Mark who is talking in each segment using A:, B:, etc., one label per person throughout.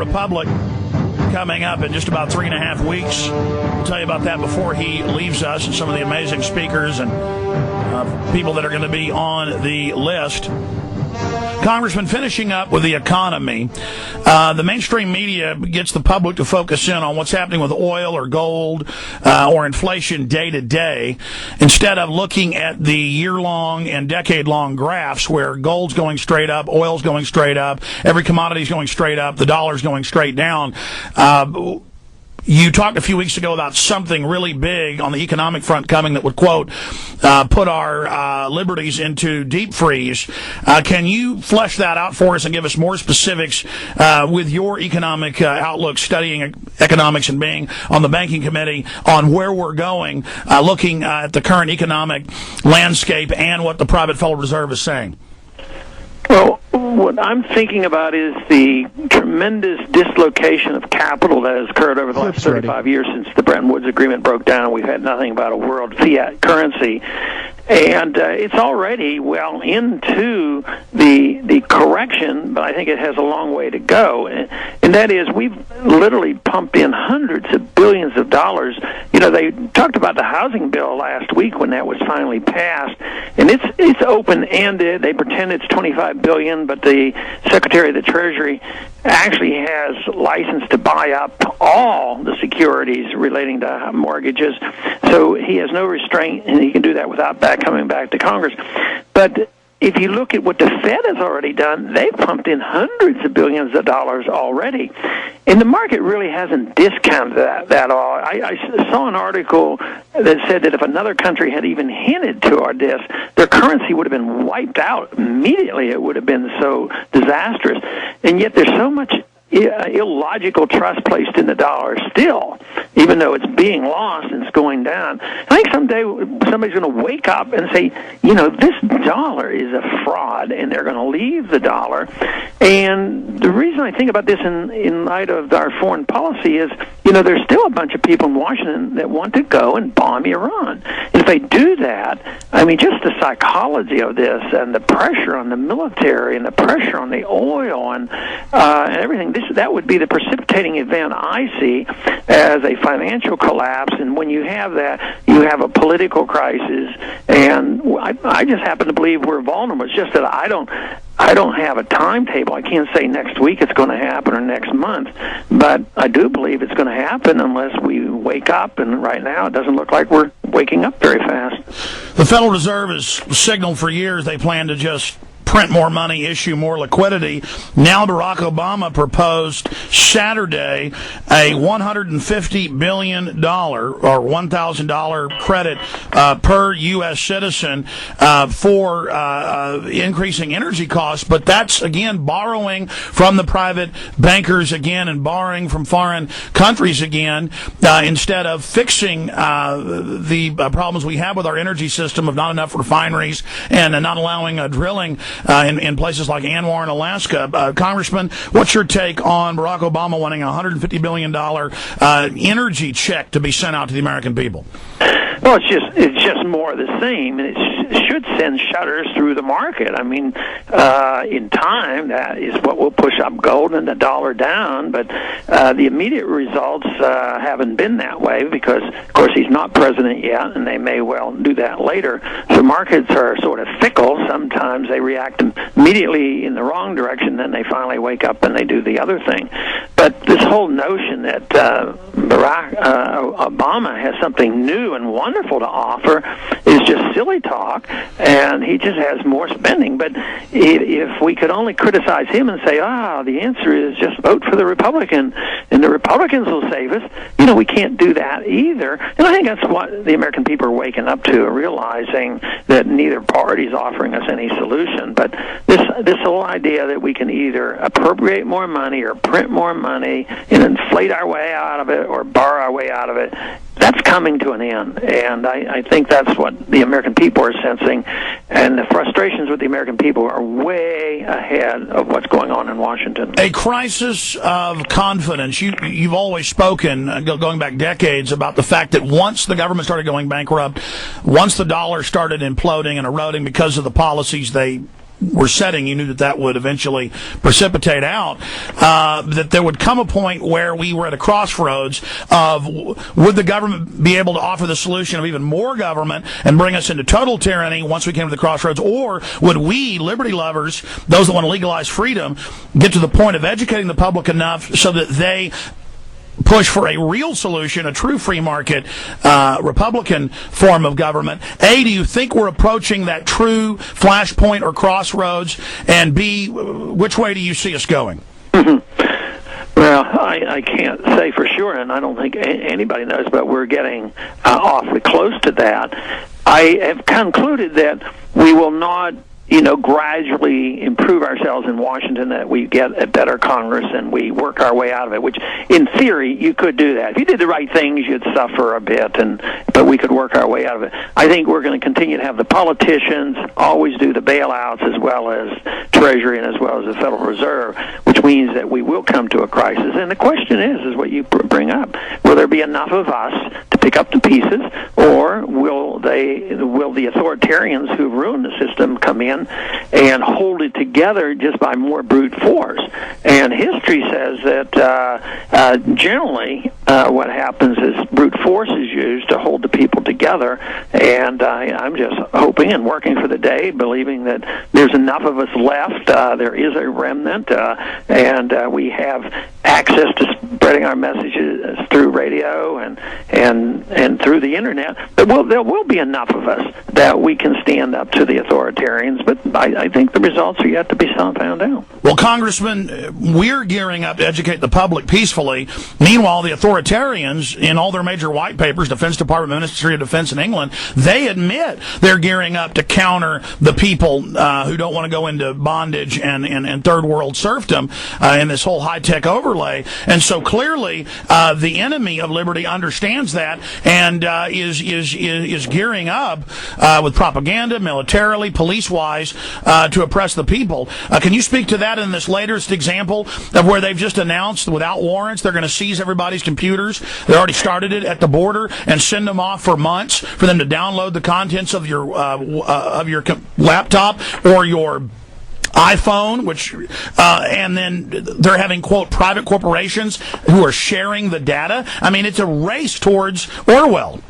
A: Republic coming up in just about 3.5 weeks. We'll tell you about that before he leaves us and some of the amazing speakers and people that are going to be on the list. Congressman, finishing up with the economy, the mainstream media gets the public to focus in on what's happening with oil or gold or inflation day to day, instead of looking at the year-long and decade-long graphs where gold's going straight up, oil's going straight up, every commodity's going straight up, the dollar's going straight down. You talked a few weeks ago about something really big on the economic front coming that would, quote, put our liberties into deep freeze. Can you flesh that out for us and give us more specifics with your economic outlook, studying economics and being on the banking committee, on where we're going, looking at the current economic landscape and what the private Federal Reserve is saying?
B: Well, what I'm thinking about is the tremendous dislocation of capital that has occurred over the last 35 years since the Bretton Woods Agreement broke down. We've had nothing but a world fiat currency. And it's already well into the correction, but I think it has a long way to go. And that is, we've literally pumped in hundreds of billions of dollars. You know, they talked about the housing bill last week when that was finally passed, and it's open-ended. They pretend it's $25 billion, but the Secretary of the Treasury actually has license to buy up all the securities relating to mortgages. So he has no restraint, and he can do that without coming back to Congress. But if you look at what the Fed has already done, they've pumped in hundreds of billions of dollars already. And the market really hasn't discounted that all. I saw an article that said that if another country had even hinted to this, their currency would have been wiped out immediately. It would have been so disastrous. And yet there's so much illogical trust placed in the dollar still, even though it's being lost and it's going down. I think someday somebody's going to wake up and say, you know, this dollar is a fraud, and they're going to leave the dollar. And the reason I think about this in light of our foreign policy is, you know, there's still a bunch of people in Washington that want to go and bomb Iran. And if they do that, I mean, just the psychology of this and the pressure on the military and the pressure on the oil and everything, that would be the precipitating event I see as a financial collapse. And when you have that, you have a political crisis. And I just happen to believe we're vulnerable. It's just that I don't have a timetable. I can't say next week it's going to happen or next month, but I do believe it's going to happen unless we wake up, and right now it doesn't look like we're waking up very fast.
A: The Federal Reserve has signaled for years they plan to just print more money, issue more liquidity. Now Barack Obama proposed Saturday a $150 billion or $1,000 credit per U.S. citizen for increasing energy costs. But that's, again, borrowing from the private bankers again and borrowing from foreign countries again instead of fixing the problems we have with our energy system of not enough refineries and not allowing drilling in places like Anwar in Alaska. Congressman, what's your take on Barack Obama wanting a $150 billion energy check to be sent out to the American people?
B: Well, it's just more of the same, and it should send shudders through the market. I mean, in time, that is what will push up gold and the dollar down, but the immediate results haven't been that way because, of course, he's not president yet, and they may well do that later. So markets are sort of fickle. Sometimes they react immediately in the wrong direction, then they finally wake up and they do the other thing. But this whole notion that Barack Obama has something new and wonderful to offer is just silly talk, and he just has more spending. But if we could only criticize him and say, the answer is just vote for the Republican, and the Republicans will save us, you know, we can't do that either. And I think that's what the American people are waking up to, realizing that neither party is offering us any solution. But this whole idea that we can either appropriate more money or print more money and inflate our way out of it or borrow our way out of it, that's coming to an end. And I think that's what the American people are sensing. And the frustrations with the American people are way ahead of what's going on in Washington.
A: A crisis of confidence. You've always spoken, going back decades, about the fact that once the government started going bankrupt, once the dollar started imploding and eroding because of the policies they were setting, you knew that would eventually precipitate out, that there would come a point where we were at a crossroads of, would the government be able to offer the solution of even more government and bring us into total tyranny once we came to the crossroads, or would we, liberty lovers, those that want to legalize freedom, get to the point of educating the public enough so that they push for a real solution, a true free market, Republican form of government? A, do you think we're approaching that true flashpoint or crossroads? And B, which way do you see us going?
B: Well, I can't say for sure, and I don't think anybody knows, but we're getting awfully close to that. I have concluded that we will not gradually improve ourselves in Washington, that we get a better Congress and we work our way out of it, which in theory you could do that. If you did the right things, you'd suffer a bit, but we could work our way out of it. I think we're going to continue to have the politicians always do the bailouts, as well as Treasury and as well as the Federal Reserve, which means that we will come to a crisis. And the question is what you bring up. Will there be enough of us to pick up the pieces, or will the authoritarians who ruin the system come in and hold it together just by more brute force? And history says that generally what happens is brute force is used to hold the people together, and I'm just hoping and working for the day, believing that there's enough of us left, there is a remnant, and we have access to spreading our messages through radio and through the internet. But there will be enough of us that we can stand up to the authoritarians, but I think the results are yet to be found out.
A: Well, Congressman, we're gearing up to educate the public peacefully. Meanwhile, the authoritarians, in all their major white papers, Defense Department, Ministry of Defense in England, they admit they're gearing up to counter the people who don't want to go into bondage and third world serfdom in this whole high-tech overlay. And so clearly the enemy of liberty understands that and is gearing up with propaganda, militarily, police-wise, to oppress the people. Can you speak to that in this latest example of where they've just announced without warrants they're going to seize everybody's computers? They already started it at the border and send them off for months for them to download the contents of your laptop or your iPhone, which and then they're having, quote, private corporations who are sharing the data. I mean, it's a race towards Orwell.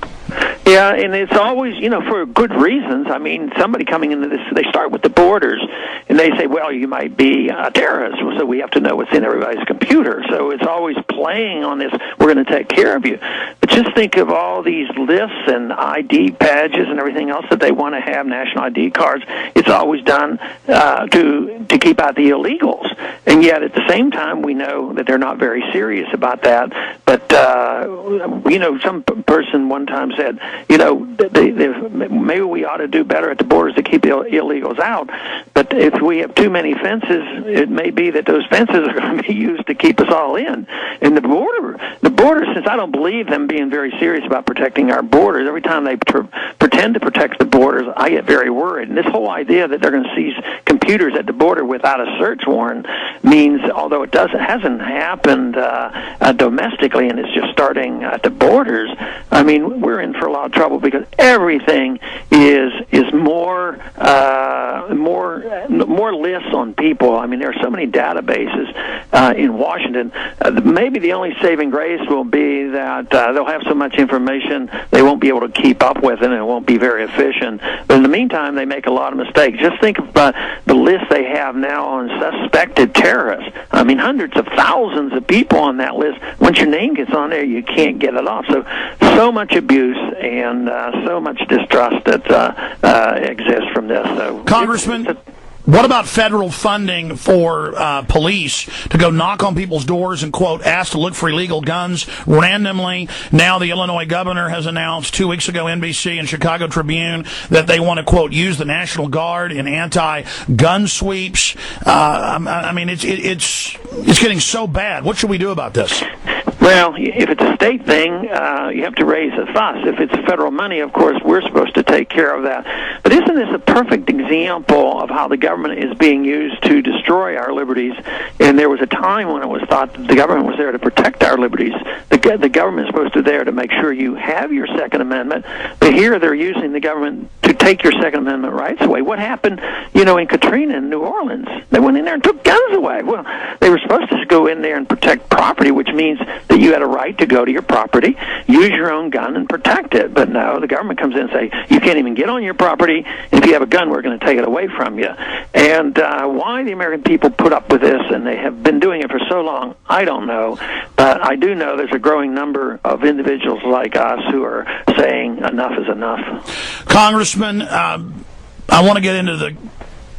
B: Yeah, and it's always, for good reasons. I mean, somebody coming into this, they start with the borders, and they say, well, you might be a terrorist, so we have to know what's in everybody's computer. So it's always playing on this, we're going to take care of you. But just think of all these lists and ID badges and everything else that they want to have, national ID cards. It's always done to keep out the illegals. And yet, at the same time, we know that they're not very serious about that. But, some person one time said, maybe we ought to do better at the borders to keep the illegals out. But if we have too many fences, it may be that those fences are going to be used to keep us all in. And the border, since I don't believe them being very serious about protecting our borders, every time they pretend to protect the borders, I get very worried. And this whole idea that they're going to seize computers at the border without a search warrant means, although it hasn't happened domestically and it's just starting at the borders, I mean, we're in for a lot of trouble because everything is more lists on people. I mean, there are so many databases in Washington. Maybe the only saving grace will be that they'll have so much information they won't be able to keep up with it, and it won't be very efficient. But in the meantime, they make a lot of mistakes. Just think about the list they have now on suspected terrorists. I mean, hundreds of thousands of people on that list. Once your name gets on there, you can't get it off. So much abuse and so much distrust that exists from this. So,
A: Congressman, what about federal funding for police to go knock on people's doors and, quote, ask to look for illegal guns randomly? Now the Illinois governor has announced 2 weeks ago, NBC and Chicago Tribune, that they want to, quote, use the National Guard in anti-gun sweeps. I mean, it's getting so bad. What should we do about this?
B: Well, if it's a state thing, you have to raise a fuss. If it's federal money, of course, we're supposed to take care of that. But isn't this a perfect example of how the government is being used to destroy our liberties? And there was a time when it was thought that the government was there to protect our liberties. The government is supposed to be there to make sure you have your Second Amendment. But here they're using the government to take your Second Amendment rights away. What happened, in Katrina in New Orleans? They went in there and took guns away. Well, they were supposed to go in there and protect property, which means that you had a right to go to your property, use your own gun, and protect it. But no, the government comes in and say, you can't even get on your property, and if you have a gun, we're going to take it away from you. And why the American people put up with this, and they have been doing it for so long, I don't know. But I do know there's a growing number of individuals like us who are saying enough is enough.
A: Congressman, I want to get into the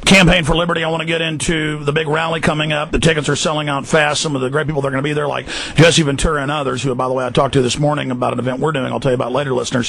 A: Campaign for Liberty. I want to get into the big rally coming up. The tickets are selling out fast. Some of the great people that are going to be there, like Jesse Ventura and others, who, by the way, I talked to this morning about an event we're doing. I'll tell you about later, listeners.